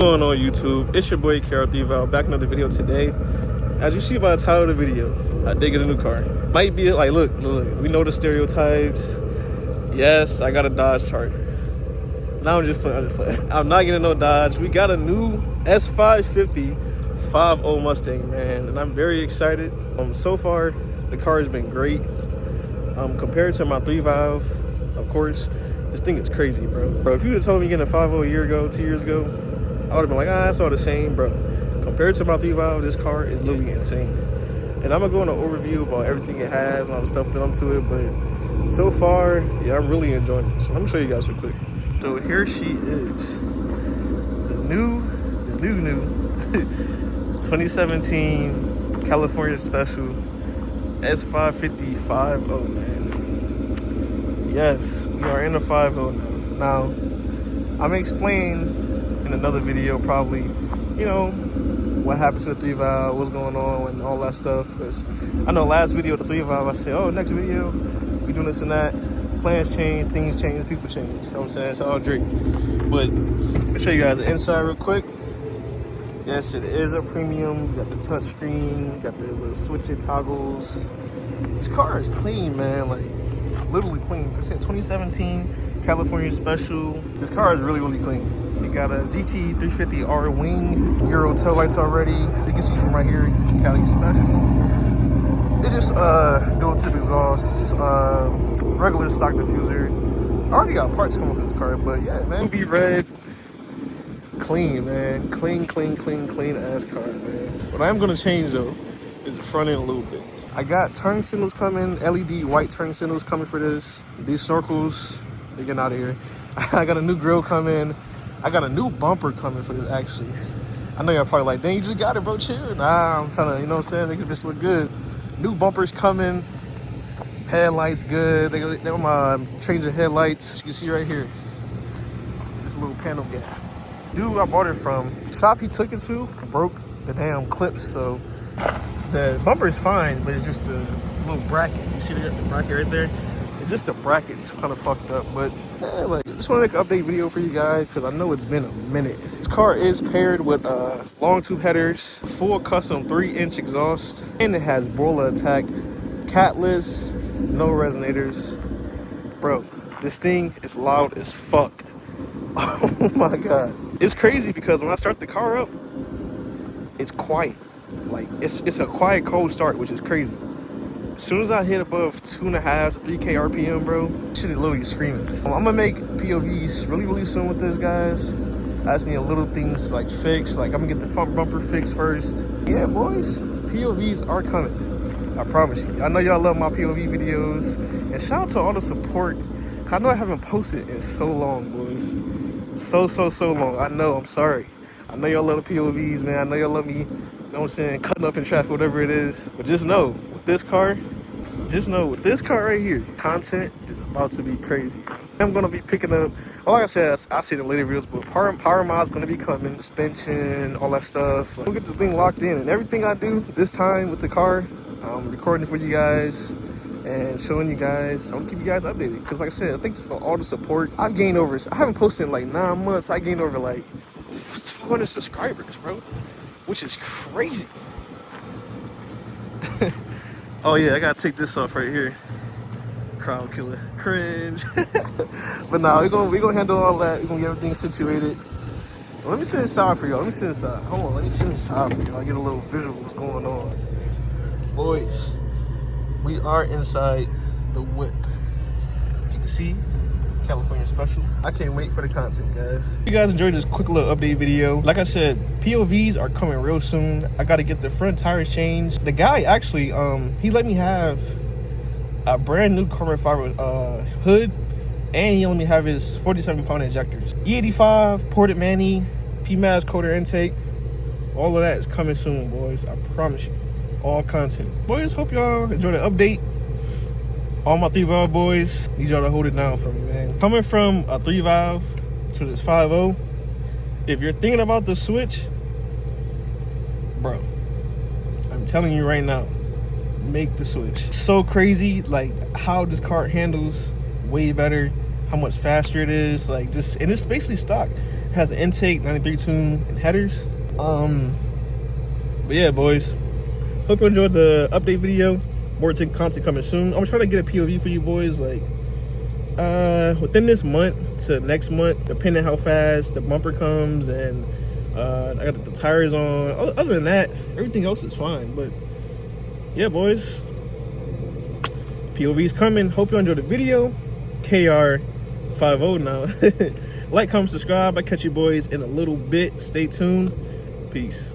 What's going on YouTube? It's your boy Val back in another video today. As you see by the title of the video, I did get a new car. Might be like, look, we know the stereotypes. Yes, I got a Dodge Charger. Now I'm just playing. I'm not getting no Dodge. We got a new S550 5.0 Mustang, man, and I'm very excited. So far, the car has been great. Compared to my 3.5, of course, this thing is crazy, bro. Bro, if you would have told me getting a 5.0 a year ago, 2 years ago, I would have been like, it's all the same, bro. Compared to my 3.5, this car is literally insane. And I'm gonna go into an overview about everything it has and all the stuff that I'm to it, but so far, yeah, I'm really enjoying it. So let me show you guys real quick. So here she is. The new 2017 California Special S550 5.0, man. Yes, we are in the 5.0 now. I'm gonna explain in another video probably, you know, what happened to the 3.5, what's going on and all that stuff. Because I know last video, the 3.5, I said, oh, next video, we doing this and that. Plans change, things change, people change. You know what I'm saying? It's all Drake. But let me show you guys the inside real quick. Yes, it is a premium. You got the touch screen, got the little switch it toggles. This car is clean, man. Like, literally clean. I said 2017 California Special. This car is really, really clean. It got a GT350R wing, Euro tail lights already. You can see from right here, Cali Special. It's just dual tip exhaust, regular stock diffuser. I already got parts coming with this car, but yeah, man. Be red, clean, man. Clean ass car, man. What I am gonna change though is the front end a little bit. I got turn signals coming, LED white turn signals coming for this. These snorkels, they're getting out of here. I got a new grill coming. I got a new bumper coming for this, actually. I know y'all probably like, dang, you just got it, bro, chill. Nah, I'm trying to, you know what I'm saying, make this look good. New bumpers coming. Headlights good. They're gonna change the headlights. You can see right here. This little panel gap. Dude I bought it from, shop he took it to, broke the damn clips, so the bumper is fine, but it's just a little bracket. You see the bracket right there? It's just a bracket. It's kind of fucked up, but yeah, like, just want to make an update video for you guys because I know it's been a minute. This car is paired with long tube headers, full custom 3-inch exhaust, and it has Broiler Attack, catless, no resonators. Bro, this thing is loud as fuck. Oh my god, it's crazy because when I start the car up, it's quiet. Like, it's a quiet cold start, which is crazy. As soon as I hit above 2.5 to 3K RPM, bro, shit is literally screaming. I'm gonna make POVs really soon with this, guys. I just need a little things like fixed. Like, I'm gonna get the front bumper fixed first. Yeah, boys, POVs are coming. I promise you. I know y'all love my POV videos. And shout out to all the support. I know I haven't posted in so long, boys. So long. I know, I'm sorry. I know y'all love the POVs, man. I know y'all love me, you know what I'm saying, cutting up in traffic, whatever it is. But just know, with this car right here, content is about to be crazy. I'm gonna be picking up, well, like I said, I'll see the later videos, but power mod's gonna be coming, suspension, all that stuff. Like, we'll get the thing locked in, and everything I do this time with the car, I'm recording for you guys and showing you guys. I'm gonna keep you guys updated, because like I said, I thank you for all the support. I haven't posted in like 9 months. I gained over like 200 subscribers, bro, which is crazy. Oh yeah, I gotta take this off right here. Crowd killer, cringe. But nah, we gonna handle all that. We're gonna get everything situated. Let me sit inside for y'all. Let me sit inside. Hold on, let me sit inside for y'all. I get a little visual of what's going on. Boys, we are inside the whip. You can see California Special. I can't wait for the content, guys. If you guys enjoyed this quick little update video, like I said, POVs are coming real soon. I got to get the front tires changed. The guy actually, he let me have a brand new carbon fiber hood, and he let me have his 47-pound injectors. E85, ported Manny, PMAS coater intake. All of that is coming soon, boys. I promise you. All content. Boys, hope y'all enjoy the update. All my 3.5 boys, need y'all to hold it down for me, man. Coming from a 3.5 to this 5.0, if you're thinking about the switch, bro, I'm telling you right now, make the switch. It's so crazy, like, how this car handles way better, how much faster it is, like, just, and it's basically stock. Has an intake, 93 tune, and headers. But yeah, boys. Hope you enjoyed the update video. More content coming soon. I'm gonna try to get a POV for you boys, like within this month to next month, depending how fast the bumper comes, and I got the tires on. Other than that, everything else is fine. But yeah, boys, POV's coming. Hope you enjoyed the video. KR50 now. Like, comment, subscribe. I'll catch you boys in a little bit. Stay tuned. Peace.